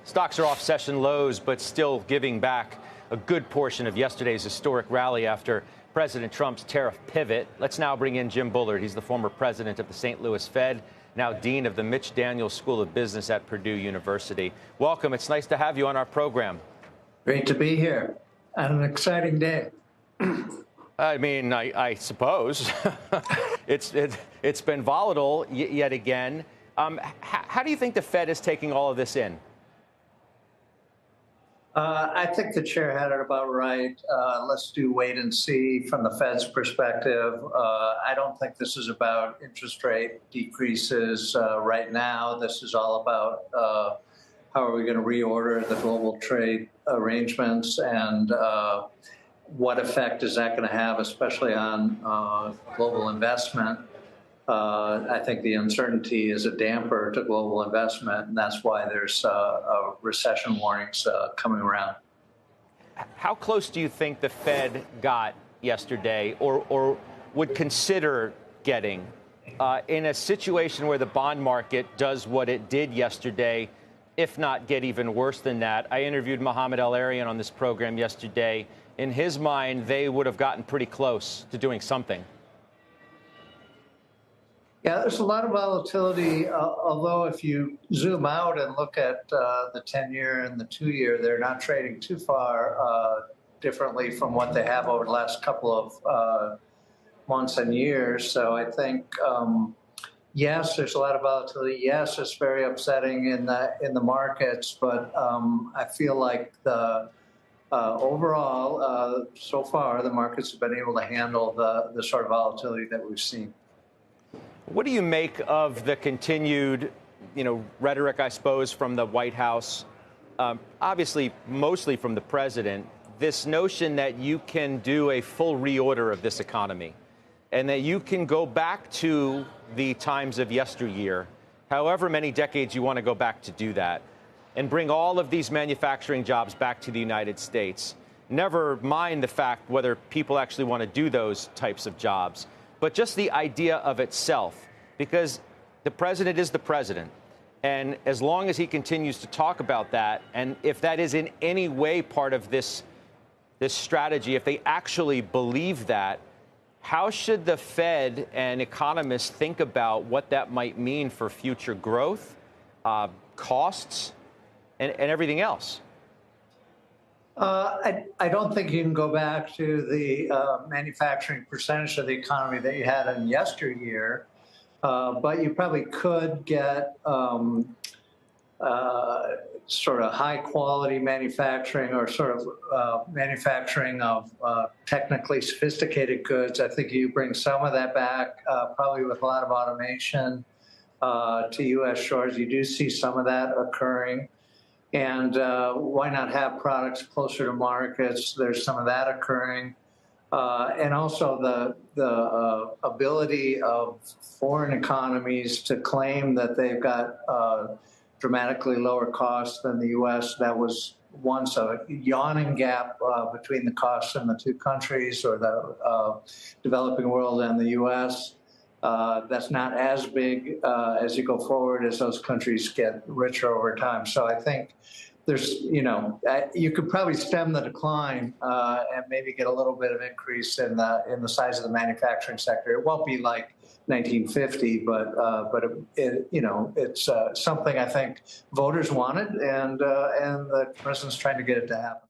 Stocks are off session lows, but still giving back a good portion of yesterday's historic rally after President Trump's tariff pivot. Let's now bring in Jim Bullard. He's the former president of the St. Louis Fed, now dean of the Mitch Daniels School of Business at Purdue University. Welcome. It's nice to have you on our program. Great to be here on an exciting day. I mean, I suppose it's been volatile yet again. How do you think the Fed is taking all of this in? I think the chair had it about right. Let's do wait and see from the Fed's perspective. I don't think this is about interest rate decreases right now. This is all about how are we going to reorder the global trade arrangements and what effect is that going to have, especially on global investment. I think the uncertainty is a damper to global investment, and that's why there's recession warnings coming around. How close do you think the Fed got yesterday, or would consider getting, in a situation where the bond market does what it did yesterday, if not get even worse than that? I interviewed Mohamed El-Erian on this program yesterday. In his mind, they would have gotten pretty close to doing something. Yeah, there's a lot of volatility, although if you zoom out and look at the 10-year and the 2-year, they're not trading too far differently from what they have over the last couple of months and years. So I think, yes, there's a lot of volatility. Yes, it's very upsetting in the markets, but I feel like the overall, so far, the markets have been able to handle the sort of volatility that we've seen. What do you make of the continued, rhetoric, I suppose, from the White House, obviously mostly from the president, this notion that you can do a full reorder of this economy and that you can go back to the times of yesteryear, however many decades you want to go back to do that, and bring all of these manufacturing jobs back to the United States? Never mind the fact whether people actually want to do those types of jobs, but just the idea of itself, because the president is the president. And as long as he continues to talk about that, and if that is in any way part of this strategy, if they actually believe that, how should the Fed and economists think about what that might mean for future growth, costs, and everything else? I don't think you can go back to the manufacturing percentage of the economy that you had in yesteryear, but you probably could get sort of high-quality manufacturing or sort of manufacturing of technically sophisticated goods. I think you bring some of that back, probably with a lot of automation to U.S. shores. You do see some of that occurring. And why not have products closer to markets? There's some of that occurring. And also the ability of foreign economies to claim that they've got dramatically lower costs than the U.S. That was once a yawning gap between the costs in the two countries, or the developing world and the U.S. That's not as big as you go forward as those countries get richer over time. So I think there's, you could probably stem the decline and maybe get a little bit of increase in the size of the manufacturing sector. It won't be like 1950, but it's something I think voters wanted, and the president's trying to get it to happen.